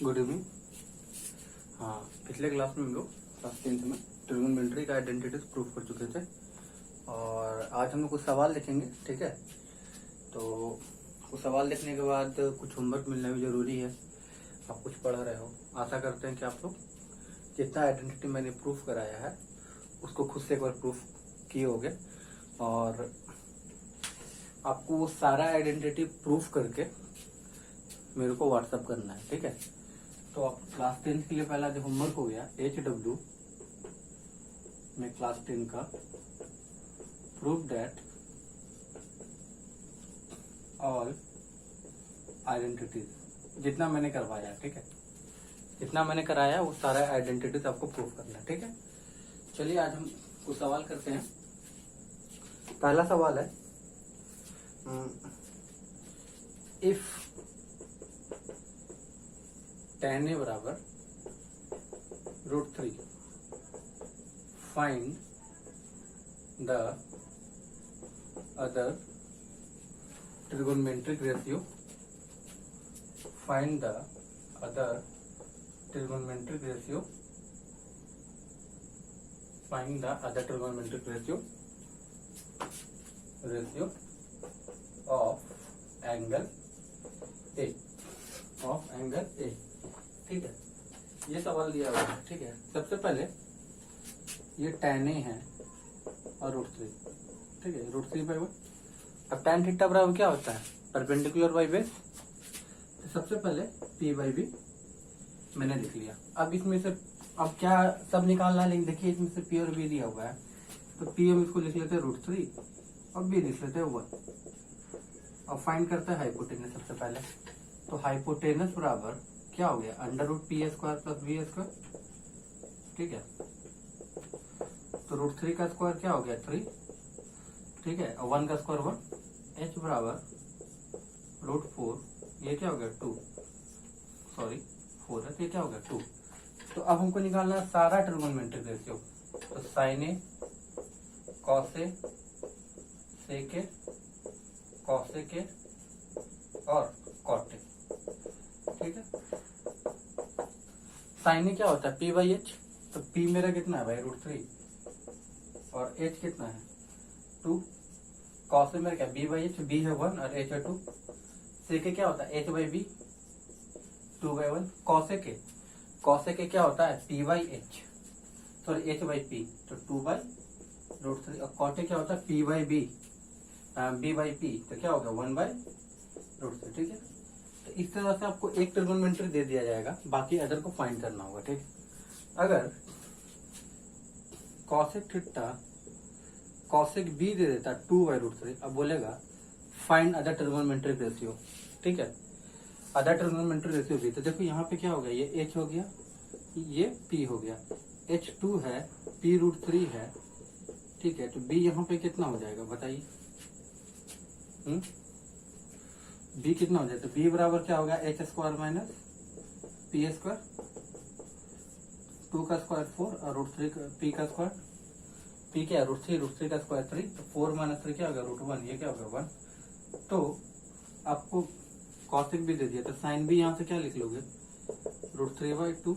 Good evening. हाँ, पिछले class में हम लोग क्लास 10th में ट्रिगोनोमेट्री का आइडेंटिटीज प्रूफ कर चुके थे और आज हम लोग कुछ सवाल देखेंगे। ठीक है, तो कुछ सवाल देखने के बाद कुछ होमवर्क मिलना भी जरूरी है। आप कुछ पढ़ रहे हो, आशा करते हैं कि आप लोग जितना आइडेंटिटी मैंने प्रूफ कराया है उसको खुद से एक बार प्रूफ किए होगे और आपको वो सारा आइडेंटिटी प्रूफ करके मेरे को व्हाट्सअप करना है। ठीक है, तो आप क्लास 10 के लिए पहला जो होमवर्क हो गया HW में क्लास 10 का प्रूफ दैट ऑल आइडेंटिटीज, जितना मैंने करवाया। ठीक है, जितना मैंने कराया वो सारा आइडेंटिटीज आपको प्रूफ करना है। ठीक है, चलिए आज हम कुछ सवाल करते हैं। पहला सवाल है इफ tan A बराबर √3 find the other trigonometric ratio, find the other trigonometric ratio, find the other trigonometric ratio of angle A. ठीक है, ये सवाल दिया हुआ है। ठीक है, सबसे पहले ये tan A है और √3। ठीक है, √3/1। अब tan थीटा बराबर क्या होता है? Perpendicular by base. तो सबसे पहले P/B मैंने लिख लिया। अब इसमें से अब क्या सब निकालना है, लेकिन देखिए इसमें से P और B दिया हुआ है, तो P हम इसको लिख लेते हैं √3 और B लिख लेते हैं 1। अब फाइंड करते हैं हाइपोटेनस। सबसे पहले तो हाइपोटेनस बराबर क्या हो गया? √P² plus B²। ठीक है, तो √3 का स्क्वायर क्या हो गया? 3। ठीक है, और 1 का स्क्वायर 1। H बराबर √4, ये क्या हो गया? 2। सॉरी 4 है, तो ये क्या हो गया? 2। तो अब हमको निकालना है सारा ट्रिगोनोमेट्रिक रेशियो। तो sin A, cos A, sec A, cos A और cot A। ठीक है, sin A क्या होता है? P/H। तो P मेरा कितना है भाई? √3 और H कितना है? 2। cos A मेरा क्या? B/H, B है 1 और H है 2। sec A क्या होता है? H/B 2/1। cos A क्या होता है? P/H, सॉरी H/P, तो 2/√3। और cot A क्या होता है? P/B, B/P, तो क्या होगा? 1/√3। ठीक है, तो इस तरह से आपको एक ट्रिगोनोमेट्री दे दिया जाएगा, बाकी अदर को फाइंड करना होगा। ठीक है, अगर cosec थीटा cosec B दे देता 2/√3, अब बोलेगा फाइंड अदर ट्रिगोनोमेट्रिक रेशियो। ठीक है, अदर ट्रिगोनोमेट्रिक रेशियो भी, तो देखो यहाँ पे क्या हो गया? ये H हो गया, ये P हो गया। H 2 है, P √3 है। ठीक है, तो B यहाँ पे कितना हो जाएगा बताइए? B कितना हो जाएगा? तो B बराबर क्या होगा? H² minus P²। 2 का स्क्वायर 4 और √3 P का स्क्वायर। P क्या है? √3 का स्क्वायर 3, तो 4 माइनस 3 क्या होगा? √1, ये क्या होगा? 1। तो आपको कॉसेक भी दे दिया, तो साइन भी यहाँ से क्या लिख लोगे? √3/2।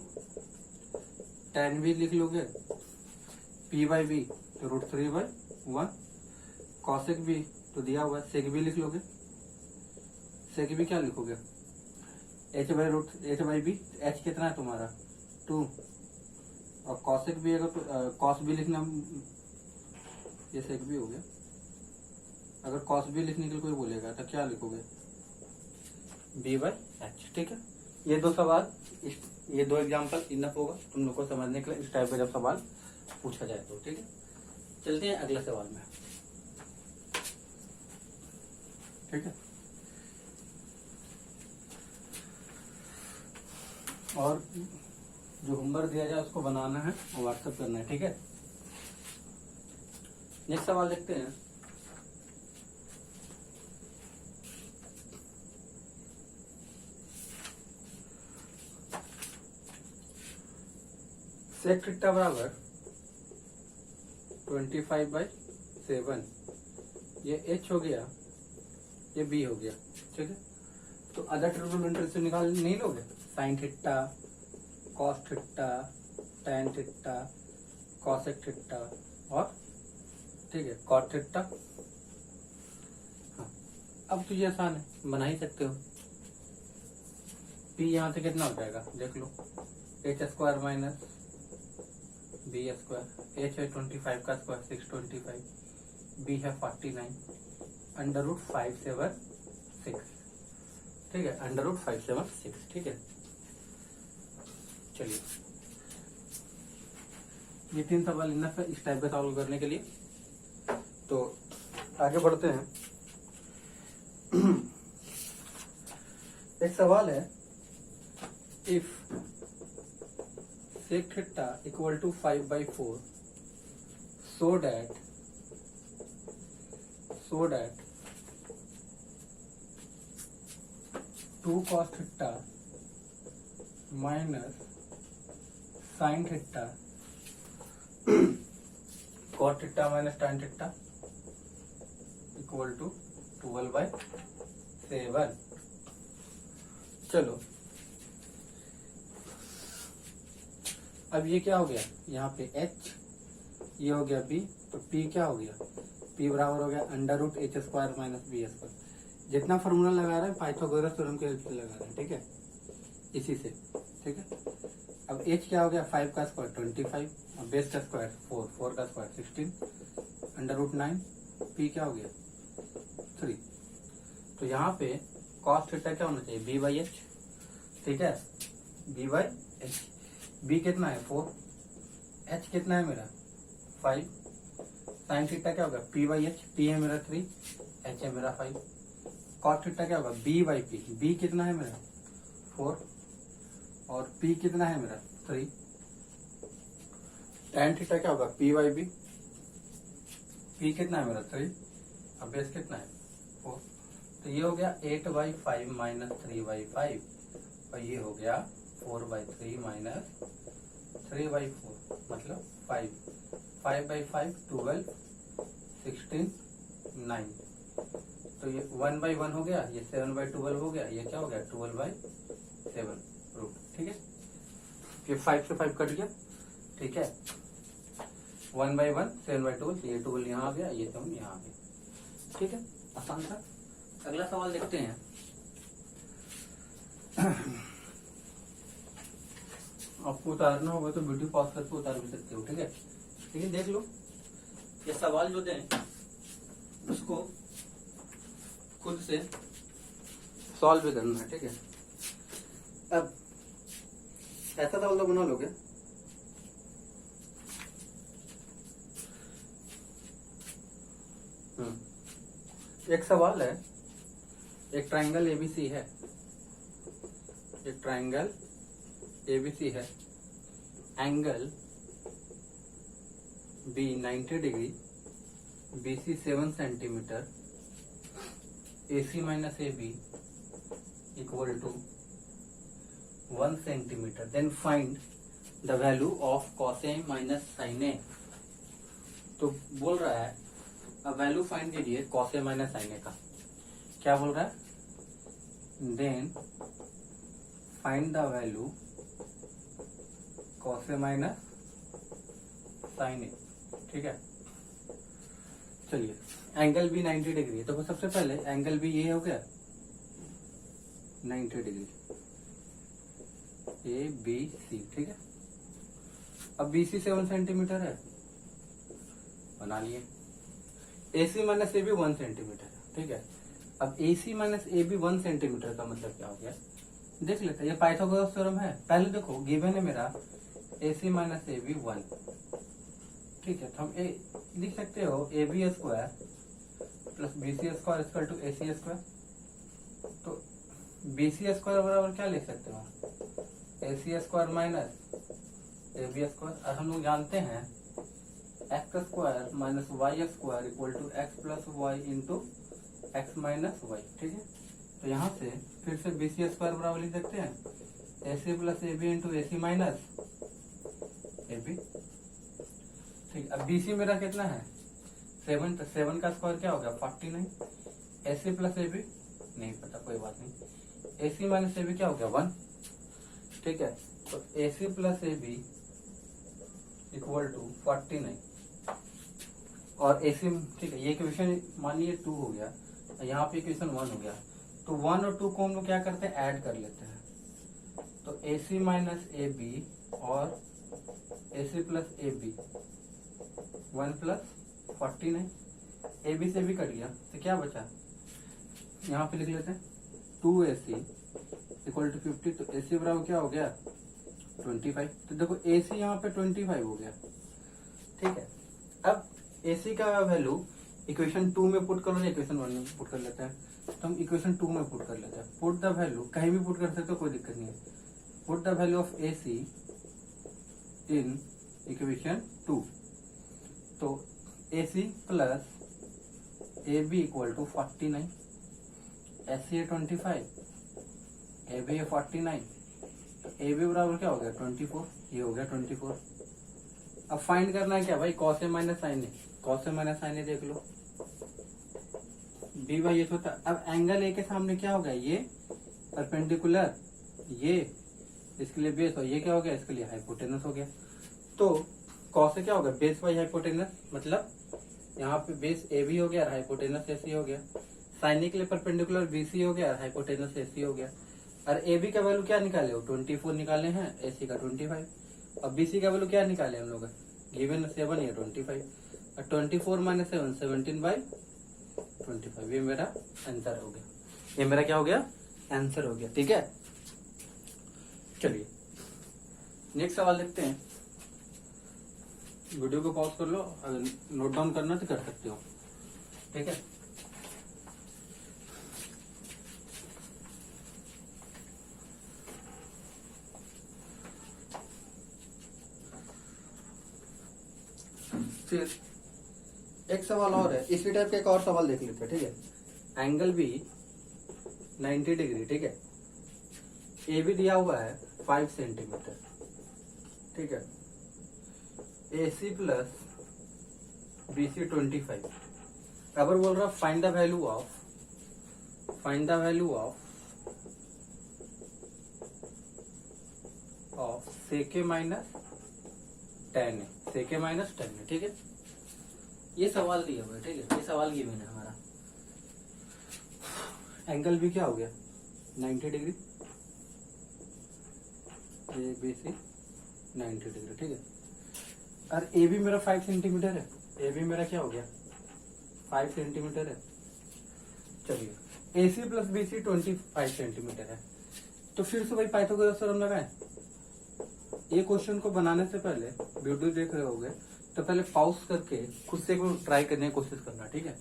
tan भी लिख लोगे P/B, तो √3/1। कॉसेक भी तो दिया हुआ है, सेक भी लिख लोगे। सेक भी क्या लिखोगे? H/B। H कितना है तुम्हारा? 2। और कॉसेक भी अगर कॉस भी लिखना, ये सेक भी हो गया। अगर कॉस भी लिखने के लिए कोई बोलेगा तो क्या लिखोगे? B/H। ठीक है, ये दो सवाल, ये दो एग्जाम्पल इनफ होगा तुम लोग को समझने के लिए, इस टाइप का जब सवाल पूछा जाए तो। ठीक है, चलते हैं अगले सवाल में। ठीक है, और जो होमवर्क दिया जाए उसको बनाना है और व्हाट्सएप करना है। ठीक है, नेक्स्ट सवाल देखते हैं। सेक थीटा बराबर 25/7, ये H हो गया, ये B हो गया। ठीक है, तो अदर ट्रिग्नोमेट्री से निकाल नहीं लोगे, sine theta, cos theta, tan theta, cosec theta और ठीक है कॉट थीटा। हाँ, अब तो ये आसान है, बना ही सकते हो। पी यहाँ से कितना हो जाएगा देख लो, H square minus B square, H है 25 का स्क्वायर 625, बी है 49, अंडर रूट 576, ठीक है, अंडर रूट 576, ठीक है। चलिए ये 3 सवाल इनफ है इस टाइप का सॉल्व करने के लिए। तो आगे बढ़ते हैं। एक सवाल है, if sec theta equal to 5/4 so that 2 cos theta minus sin theta cot theta minus tan theta equal to 12/7। चलो अब ये क्या हो गया, यहाँ पे h, ये हो गया b, तो p क्या हो गया, p बराबर हो गया under root H square minus B square. जितना फॉर्मूला लगा रहे हैं पाइथागोरस थ्योरम के हेल्प से लगा रहे हैं, ठीक है, इसी से, ठीक है। अब h क्या हो गया, 5 का स्क्वायर 25 और बेस का स्क्वायर 4, 4 का स्क्वायर 16, अंडर रूट 9, p क्या हो गया 3। तो यहाँ पे कॉस थीटा क्या होना चाहिए, b बाई एच, ठीक है, b बाई एच। b कितना है 4, h कितना है मेरा 5, साइन थीटा क्या होगा p बाई एच, p है मेरा 3, h है मेरा 5, कॉट थीटा क्या होगा b बाई p, b कितना है मेरा 4 और p कितना है मेरा 3, टैन थीटा क्या होगा p बाई b, p कितना है मेरा 3 और बेस कितना है 4। तो ये हो गया 8/5 माइनस 3/5 और ये हो गया 4/3 माइनस 3/4 मतलब 5, 5/5 12, 16 9। तो ये 1/1 हो गया, ये 7/12 हो गया, ये क्या हो गया 12/7 रूट, ठीक है। ये 5 से 5 कट गया, ठीक है, 1/1 7/12, ये 12 यहाँ आ गया, ये 7 यहाँ आ गया, ठीक है, आसान था। अगला सवाल देखते हैं। आपको उतारना होगा तो वीडियो पॉज करके उतार भी सकते हो, ठीक है। लेकिन देख लो ये सवाल जो दें उसको खुद से सॉल्व भी करना है, ठीक है। अब ऐसा सवाल तो बना लोगे, एक सवाल है, एक ट्राइंगल एबीसी है, एक ट्राइंगल एबीसी है, angle B 90 degree, BC 7 centimetre, AC minus AB equal to 1 centimetre, then find the value of cos A minus sin A। तो बोल रहा है अब वैल्यू फाइंड कीजिए cos A minus sin A का। क्या बोल रहा है, then find the value cos A minus sin A, ठीक है। चलिए एंगल भी 90 डिग्री है, तो सबसे पहले एंगल भी ये हो गया 90 डिग्री ABC, ठीक है। अब BC 7 सेंटीमीटर है, बना लिए। AC माइनस AB 1 सेंटीमीटर है, ठीक है। अब AC माइनस AB 1 सेंटीमीटर का मतलब क्या हो गया, देख लेते हैं। ये पाइथागोरस थ्योरम है, पहले देखो गिवन है मेरा AC माइनस AB 1, ठीक है। तो हम लिख सकते हो AB square plus BC square equal to AC square. तो BC स्क्वायर बराबर क्या लिख सकते हो, AC square minus AB square. और हम लोग जानते हैं x square minus y square equal to x plus y into x minus y, ठीक है। तो यहाँ से फिर से BC स्क्वायर बराबर लिख सकते हैं AC plus AB into AC minus AB, ठीक। अब BC मेरा कितना है 7, तो 7 का स्क्वायर क्या हो गया 49, AC प्लस AB नहीं पता, कोई बात नहीं, AC माइनस AB क्या हो गया 1, ठीक है। तो AC plus AB equal to 49 और AC, ठीक है, ये इक्वेशन मानिए 2 हो गया, यहाँ पे इक्वेशन 1 हो गया। तो 1 और 2 को हम लोग क्या करते हैं, ऐड कर लेते हैं। तो AC माइनस AB और AC plus AB 1 plus 49, AB से भी कट गया तो क्या बचा, यहाँ पे लिख लेते हैं 2AC इक्वल टू 50। तो AC बराबर क्या हो गया 25। तो देखो AC यहाँ पे 25 हो गया, ठीक है। अब AC का वैल्यू इक्वेशन 2 में पुट करो या इक्वेशन 1 में पुट कर लेते हैं। तो हम इक्वेशन 2 में पुट कर लेते हैं। पुट द वैल्यू, कहीं भी पुट कर सकते हो, कोई दिक्कत नहीं है। Put the value of AC in equation 2। तो AC plus AB equal to 49, AC है 25, AB है 49, AB बराबर क्या हो गया 24, ये हो गया 24। अब फाइंड करना है क्या भाई, cos A minus sign A. Cos A minus sign ए देख लो, बी बाई एच होता है। अब एंगल ए के सामने क्या हो गया, ये परपेंडिकुलर, ये इसके लिए बेस, और ये क्या हो गया, इसके लिए हाइपोटेनस हो गया। तो कॉस ए क्या हो गया, बेस बाई हाइपोटेनस, मतलब यहाँ पे बेस ए बी हो गया और हाइपोटेनस ए सी हो गया। साइन ए के लिए परपेंडिकुलर बी सी हो गया और हाइपोटेनस ए सी हो गया। और ए बी का वैल्यू क्या निकाले हो, 24 निकाले हैं, ए सी का 25। और बी सी का वैल्यू क्या निकाले हम लोग, गिवन 7 या 25। और 24 माइनस 7 17/25, ये मेरा आंसर हो गया। ये मेरा क्या हो गया, आंसर हो गया, ठीक है। चलिए नेक्स्ट सवाल देखते हैं। वीडियो को पॉज कर लो, अगर नोट डाउन करना तो कर सकते हो, ठीक है। फिर एक सवाल और है, इसी टाइप का एक और सवाल देख लेते हैं, ठीक है। एंगल बी 90 डिग्री, ठीक है। ए भी दिया हुआ है 5 सेंटीमीटर, ठीक है। AC plus BC 25। अगर बोल रहा फाइंड द वैल्यू ऑफ सेके माइनस टेन है, सेके माइनस 10 है, ठीक है। ये सवाल दिया हुआ है, ठीक है। ये सवाल गिवन है हमारा। एंगल भी क्या हो गया 90 डिग्री, ABC 90 डिग्री, ठीक है। और ए भी मेरा 5 सेंटीमीटर है, ए भी मेरा क्या हो गया 5 सेंटीमीटर है। चलिए AC प्लस BC 25 सेंटीमीटर है। तो फिर से वही पाइथागोरस थ्योरम लगाएं। ये क्वेश्चन को बनाने से पहले वीडियो देख रहे होगे तो पहले पॉज करके खुद से ट्राई करने की कोशिश करना, ठीक है।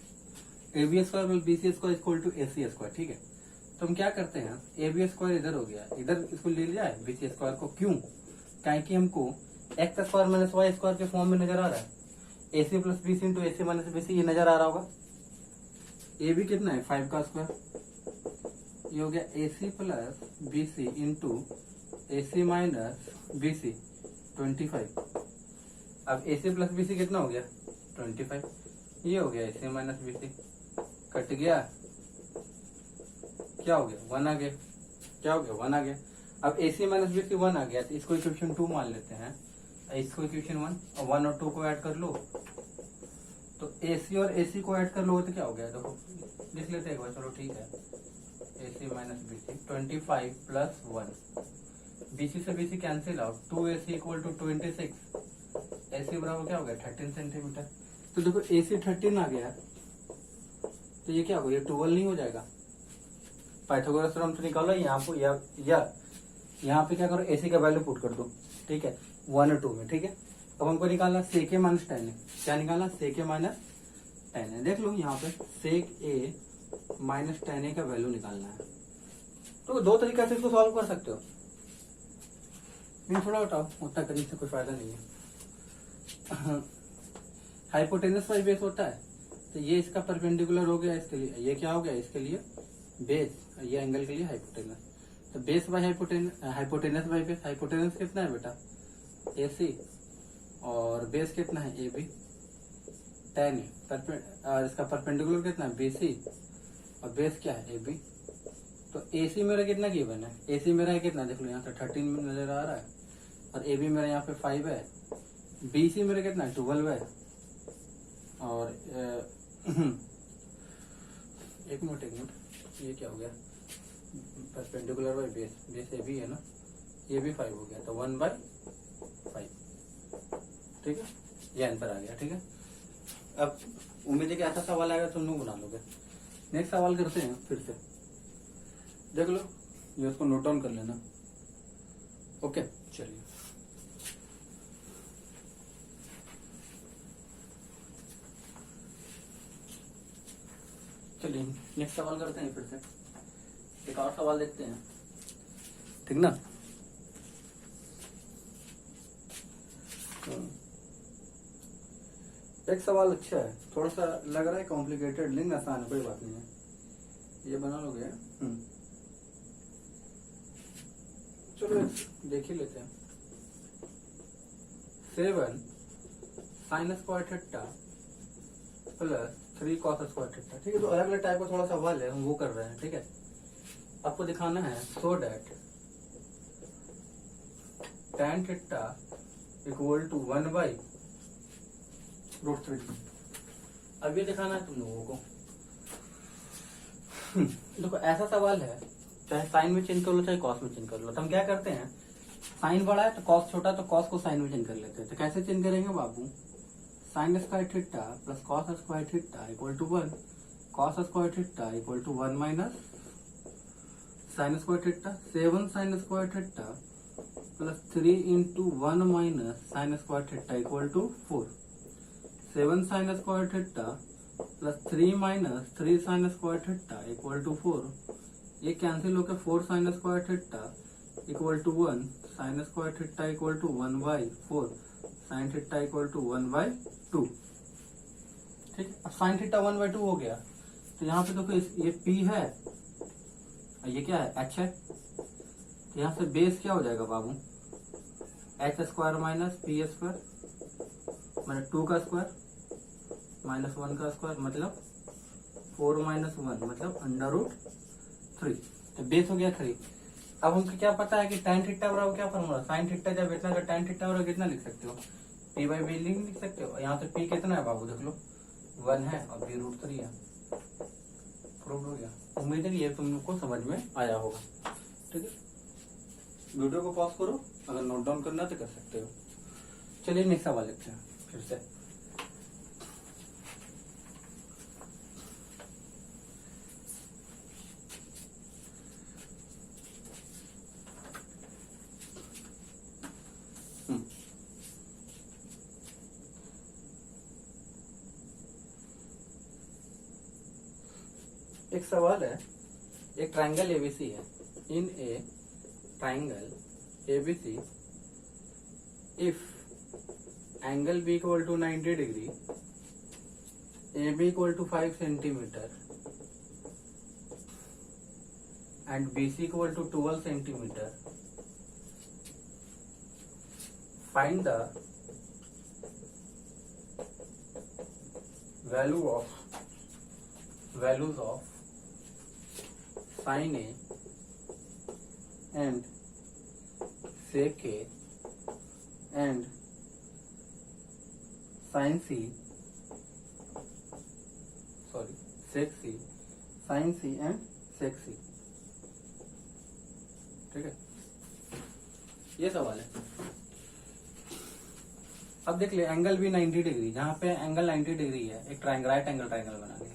AB square plus BC square equal to AC square, ठीक है। तो हम क्या करते हैं, AB स्क्वायर इधर हो गया, इधर इसको ले लिया है BC स्क्वायर को, क्यों, कि हमको x square minus y square के फॉर्म में नजर आ रहा है। AC plus BC into AC minus BC ये नजर आ रहा होगा। AB कितना है 5 का स्क्वायर, ये हो गया AC plus BC into AC minus BC 25। अब AC प्लस BC कितना हो गया 25, ये हो गया AC माइनस BC, कट गया, क्या हो गया 1 आ गया, क्या हो गया 1 आ गया। अब AC माइनस BC 1 आ गया, तो इसको इक्वेशन 2 मान लेते हैं, इसको इक्वेशन 1, और 1 और 2 को ऐड कर लो। तो AC और AC को ऐड कर लो तो क्या हो गया, देखो लिख लेते हैं एक बार, चलो ठीक है। AC minus BC 25 plus 1, BC से BC cancel out, 2AC equal to 26, AC बराबर क्या हो गया 13 सेंटीमीटर। तो देखो AC 13 आ गया, तो ये क्या हो गया 12 नहीं हो जाएगा। पाइथागोरस थ्योरम से निकालो यहाँ पे, या यहाँ पे क्या करो AC का वैल्यू पुट कर दो, ठीक है 1 और 2 में, ठीक है। अब हमको निकालना सेके माइनस 10 है, क्या निकालना सेके माइनस 10 है। देख लो यहाँ पे सेक A माइनस 10A का वैल्यू निकालना है। तो 2 तरीका से इसको सॉल्व कर सकते हो, थोड़ा हटाओ, उतना करने से कोई फायदा नहीं है। हाइपोटेनस बाई बेस होता है, तो ये इसका परपेंडिकुलर हो गया, इसके लिए ये क्या हो गया, इसके लिए बेस, ये एंगल के लिए हाइपोटेनस। तो base by hypotenuse by base, hypotenuse कितना है बेटा AC, और बेस कितना है AB 10 है, और इसका परपेंडिकुलर कितना है BC, और बेस क्या है AB। तो AC मेरा कितना गिवन है, AC मेरा है कितना, देख लो यहाँ से 13 नजर आ रहा है, और AB मेरा यहाँ पे 5 है, BC मेरा कितना है 12 है, और एक मिनट ये क्या हो गया, perpendicular by base, base AB है ना, ये भी 5 हो गया, तो 1/5, ठीक है, ये आंसर आ गया। ठीक है, अब उम्मीद है कि ऐसा सवाल आएगा तुम लोग बना लोगे। नेक्स्ट सवाल करते हैं, फिर से देख लो, ये उसको नोट डाउन कर लेना। ओके चलिए, नेक्स्ट सवाल करते हैं, फिर से एक और सवाल देखते हैं, ठीक ना। एक सवाल अच्छा है, थोड़ा सा लग रहा है कॉम्प्लिकेटेड, लेकिन आसान है, कोई बात नहीं है, ये बना लोगे। चलो देख ही लेते हैं। 7 sin square theta plus 3 cos square theta, ठीक है। तो अलग अलग टाइप का थोड़ा सवाल है, हम वो कर रहे हैं, ठीक है। आपको दिखाना है so that tan theta equal to 1/√3। अब ये दिखाना है तुम लोगों को। देखो ऐसा सवाल है, चाहे साइन में चेंज कर लो चाहे कॉस में चेंज कर लो, तो हम क्या करते हैं, साइन बड़ा है तो कॉस छोटा, तो कॉस को साइन में चेंज कर लेते हैं। तो कैसे चेंज करेंगे बाबू, sine square theta plus cos square theta equal to 1, cos square theta equal to 1 minus sine square theta. 7 sine square theta plus 3 into 1 minus sine square theta equal to 4। 7 sine square theta plus 3 minus 3 sine square theta equal to 4। ये cancel होकर 4 sine square theta equal to 1, sine square theta equal to 1/4, sign theta equal to 1/2। ठीक है, अब sine theta 1/2 हो गया, तो यहाँ पे देखो ये P है और ये क्या है, H है। तो यहाँ से बेस क्या हो जाएगा बाबू, H square minus P square, मतलब 2 का स्क्वायर माइनस 1 का स्क्वायर, मतलब 4 माइनस 1 मतलब √3। तो बेस हो गया 3। अब हमको क्या पता है कि tan थीटा बराबर क्या फॉर्मूला, साइन थीटा जब इतना का tan थीटा बराबर कितना लिख सकते हो, P/B लिख सकते हो। यहाँ पे P कितना है बाबू, देख लो 1 है और B √3 है। प्रूव हो गया। उम्मीद है कि ये तुम लोग को समझ में आया होगा। ठीक है, वीडियो को पॉज करो, अगर नोट डाउन करना तो कर सकते हो। चलिए नेक्स्ट सवाल लिखते हैं फिर से। एक सवाल है, एक ट्राइंगल एबीसी है। In a triangle ABC if angle B equal to 90 degree, A B equal to 5 centimetre and B C equal to 12 centimetre, find the values of sin A and sec A and sin C, sec C, sin C and sec C। ठीक है, ये सवाल है। अब देख ले, angle भी 90 degree, जहां पे एंगल 90 डिग्री है, एक ट्राइंगल, राइट एंगल ट्राइंगल बना लिया।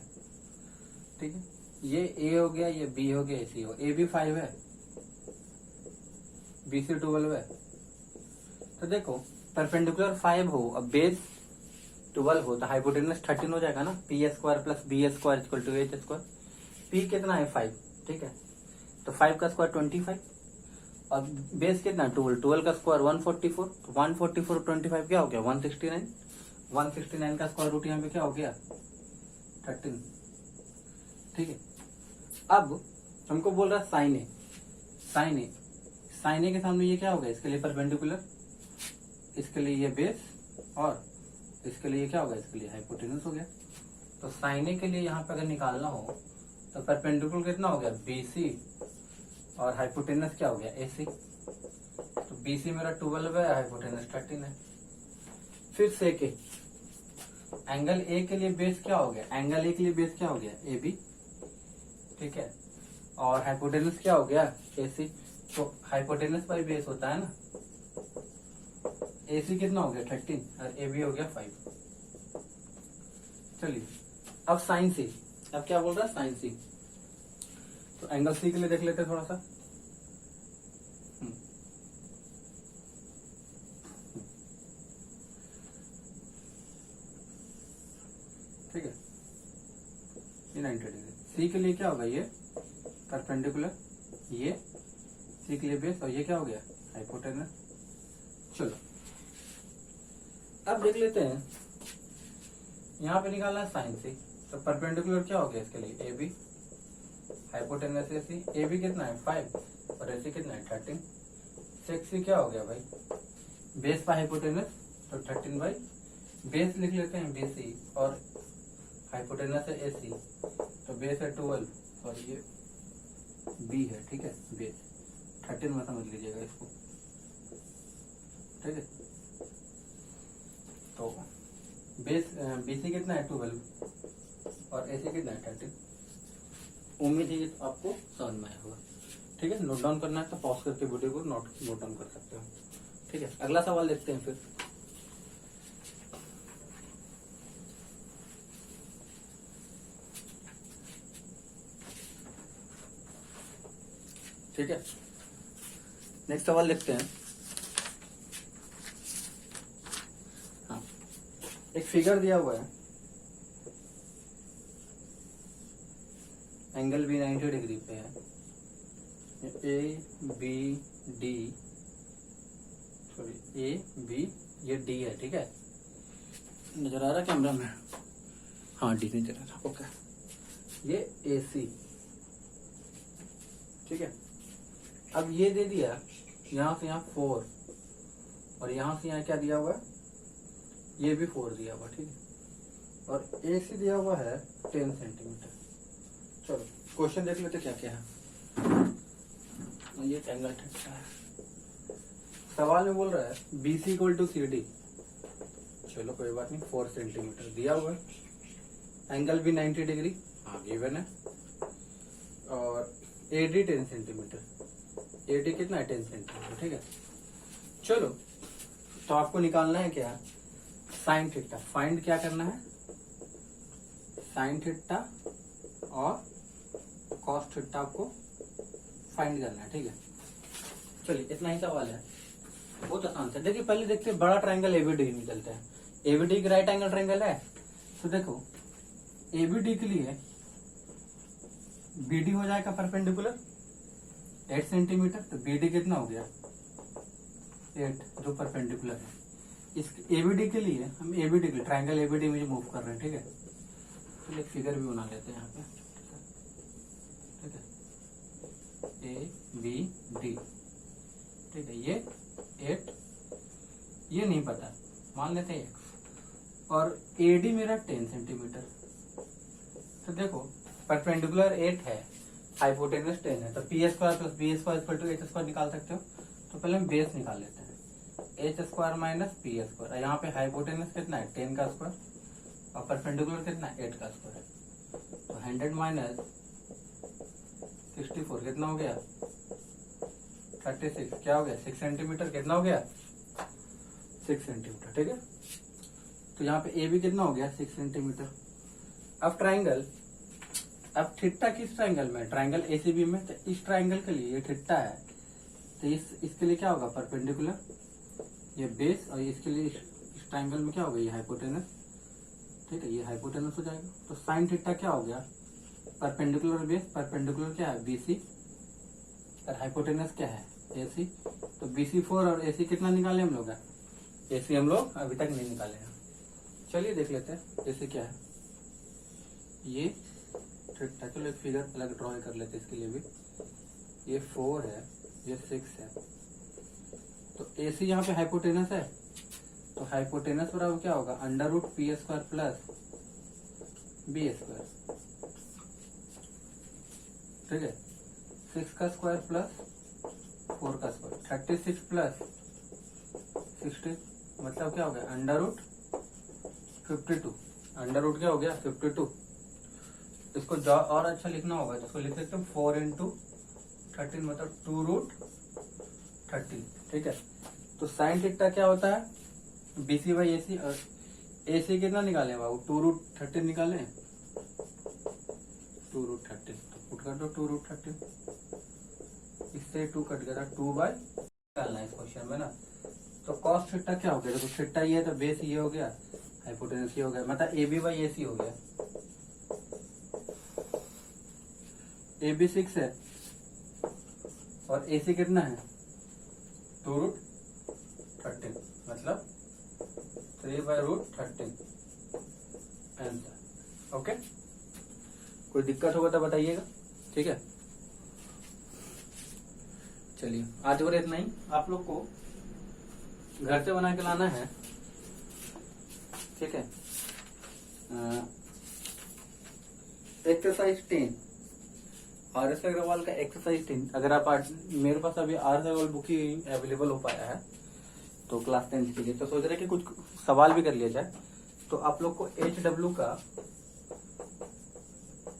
ठीक है, ये ए हो गया, ये बी हो गया, ये सी हो, ए भी 5 है, बी सी 12 है। तो देखो परपेंडिकुलर 5 हो, अब बेस 12 हो, तो हाइपोटेनस 13 हो जाएगा ना। P square plus B square equal to H square. P कितना है 5, ठीक है, तो 5 का स्क्वायर 25 और बेस कितना 12 का स्क्वायर 144, तो 144 25 क्या हो गया 169। 169 का स्क्वायर रूट यहाँ पे क्या हो गया 13। ठीक है, अब हमको बोल रहा है साइन ए। साइन ए, साइन ए के सामने ये क्या होगा, इसके लिए परपेंडिकुलर, इसके लिए ये बेस, और इसके लिए क्या होगा, इसके लिए हाइपोटेनस हो गया। तो साइन ए के लिए यहाँ पे अगर निकालना हो तो परपेंडिकुलर कितना हो गया BC और हाइपोटेनस क्या हो गया AC। तो BC मेरा 12 है, हाइपोटेनस 13 है। फिर सेक ए, एंगल ए के लिए बेस क्या हो गया, एंगल ए के लिए बेस क्या हो गया AB, ठीक है। और हाइपोटेनस क्या हो गया AC। तो हाइपोटेनस बाई बेस होता है ना, AC कितना हो गया 13 और AB हो गया 5। चलिए अब साइन सी, अब क्या बोल रहा है साइन सी। तो एंगल सी के लिए देख लेते हैं थोड़ा सा। ठीक है, ये 90 डिग्री। सी के लिए क्या होगा, ये परपेंडिकुलर, ये सी के लिए बेस, और ये क्या हो गया हाइपोटेनस। चलो अब देख लेते हैं, यहाँ पे निकालना है साइन सी। तो परपेंडिकुलर क्या हो गया इसके लिए AB, हाइपोटेनस AC। AB कितना है 5 और AC कितना है 13। सेक सी क्या हो गया भाई, बेस पर हाइपोटेनस, तो 13 बाई बेस लिख लेते हैं BC, और हाइपोटेनस है AC, तो बेस है 12 और ये B है, ठीक है। बेस 13 में समझ लीजिएगा इसको, ठीक है। तो बेस BC कितना है 12 और AC कितना है 13। उम्मीद है आपको समझ में आया होगा, ठीक है। नोट डाउन करना है तो पॉज करके वीडियो को नोट डाउन कर सकते हो, ठीक है। अगला सवाल देखते हैं फिर। ठीक है, नेक्स्ट सवाल देखते हैं। हाँ, एक फिगर दिया हुआ है, एंगल भी 90 डिग्री पे है, ABD, सॉरी AB, ये D है, ठीक है। नजर आ रहा कैमरा में, हाँ D नजर आ रहा, ओके। ये AC, ठीक है। अब ये दे दिया यहाँ से यहाँ 4 और यहाँ से यहाँ क्या दिया हुआ है, ये भी 4 दिया हुआ, ठीक है। और AC दिया हुआ है 10 सेंटीमीटर। चलो क्वेश्चन देख लेते क्या क्या है। ये एंगल थीटा है, सवाल में बोल रहा है BC इक्वल टू CD। चलो कोई बात नहीं, 4 सेंटीमीटर दिया हुआ है, एंगल भी 90 डिग्री, हाँ गिवन है, और AD 10 सेंटीमीटर, AD कितना है 10 सेंटीमीटर, ठीक है। चलो तो आपको निकालना है क्या, साइन थीटा। फाइंड क्या करना है, साइन थीटा और कॉस थीटा आपको फाइंड करना है, ठीक है। चलिए इतना ही सवाल है, बहुत आसान से। देखिए पहले देखते हैं बड़ा ट्रायंगल ABD निकलता है। ABD एक राइट एंगल ट्रायंगल है, तो देखो ABD के लिए BD हो जाएगा परपेंडिकुलर 8 सेंटीमीटर, तो BD कितना हो गया 8, जो परपेंडिकुलर है। इस ABD के लिए हम ABD के ट्रायंगल ABD में मूव कर रहे हैं, ठीक है। तो एक फिगर भी बना लेते हैं यहाँ पे, ठीक है। ABD, ठीक है। ये 8, ये नहीं पता, मान लेते हैं x, और AD मेरा 10 सेंटीमीटर। तो देखो परपेंडिकुलर 8 है, हाइपोटेनस 10 है, तो P square plus B square equal to H square निकाल सकते हो। तो पहले हम बेस निकाल लेते हैं, H square minus P square. यहाँ पे हाइपोटेनस कितना है 10 का स्क्वायर, और परपेंडिकुलर कितना है 8 का स्क्वायर। तो 100 माइनस 64 कितना हो गया 36, क्या हो गया 6 सेंटीमीटर, कितना हो गया 6 सेंटीमीटर, ठीक है। तो यहाँ पे ए भी कितना हो गया 6 सेंटीमीटर। अब ट्राइंगल, अब थीटा किस ट्राइंगल में, ट्राइंगल एसीबी में, तो इस ट्राइंगल के लिए ये थीटा है, तो इसके लिए क्या होगा परपेंडिकुलर, ये बेस, और इसके लिए इस ट्राइंगल में क्या होगा ये हाइपोटेनस, ठीक है। ये हाइपोटेनस हो जाएगा। तो साइन थीटा क्या हो गया परपेंडिकुलर बेस, परपेंडिकुलर क्या है BC, और हाइपोटेनस क्या है AC। तो BC 4 और AC कितना निकाले हम लोग, AC हम लोग अभी तक नहीं निकाले हैं। चलिए देख लेते हैं AC क्या है। ये थीटा, चलो एक फिगर अलग ड्रॉ कर लेते हैं इसके लिए भी। ये 4 है, ये 6 है, तो AC यहाँ पे हाइपोटेनस है, तो हाइपोटेनस बराबर क्या होगा √P square plus B square, ठीक है। 6 का स्क्वायर प्लस 4 का स्क्वायर, 36 प्लस 60, मतलब क्या हो गया अंडर रूट 52। अंडर रूट क्या हो गया 52। इसको और अच्छा लिखना होगा तो इसको लिख सकते हैं 4 इंटू 13 मतलब 2 रूट 13। ठीक है, तो साइन थीटा क्या होता है BC बाई AC, और AC कितना निकाले बाबू 2 रूट 13 निकाले, 2 रूट 13, तो पुट कर दो 2 रूट 13, इससे 2 कट गया था 2 बाई निकालना है इस क्वेश्चन में ना। तो कॉस थीटा क्या हो गया, देखो थीटा ये है तो बेस ये हो गया, हाइपोटेनस ये हो गया, मतलब AB बाई AC हो गया। AB 6 है और AC कितना है 2 रूट 13, मतलब 3 बाई रूट 13 आंसर। ओके, कोई दिक्कत होगा तो बताइएगा। ठीक है, चलिए आज और इतना ही। आप लोग को घर से बना के लाना है। ठीक है, एक्सरसाइज 10 RS अग्रवाल का एक्सरसाइज 10। अगर आप आज मेरे पास अभी RS अग्रवाल बुक ही अवेलेबल हो पाया है तो क्लास 10 के लिए, तो सोच रहे कि कुछ सवाल भी कर लिया जाए। तो आप लोग को HW का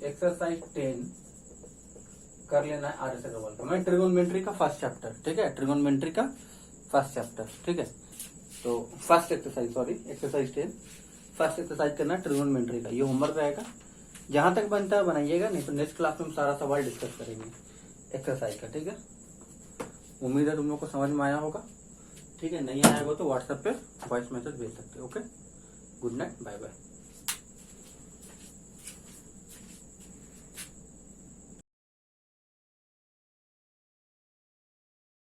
एक्सरसाइज 10 कर लेना है RS अग्रवाल का। मैं ट्रिगोनोमेट्री का फर्स्ट चैप्टर, ठीक है, ट्रिगोनोमेट्री का फर्स्ट चैप्टर। ठीक है, तो first exercise, sorry exercise 10 first exercise करना है ट्रिगोनोमेट्री का। ये होमवर्क रहेगा, जहां तक बनता है बनाइएगा, नहीं तो नेक्स्ट क्लास में हम सारा सवाल डिस्कस करेंगे एक्सरसाइज का। ठीक है, उम्मीद है तुम लोग को समझ में आया होगा। ठीक है, नहीं आया होगा तो व्हाट्सएप पे वॉइस मैसेज भेज सकते हो। Okay, good night, bye bye.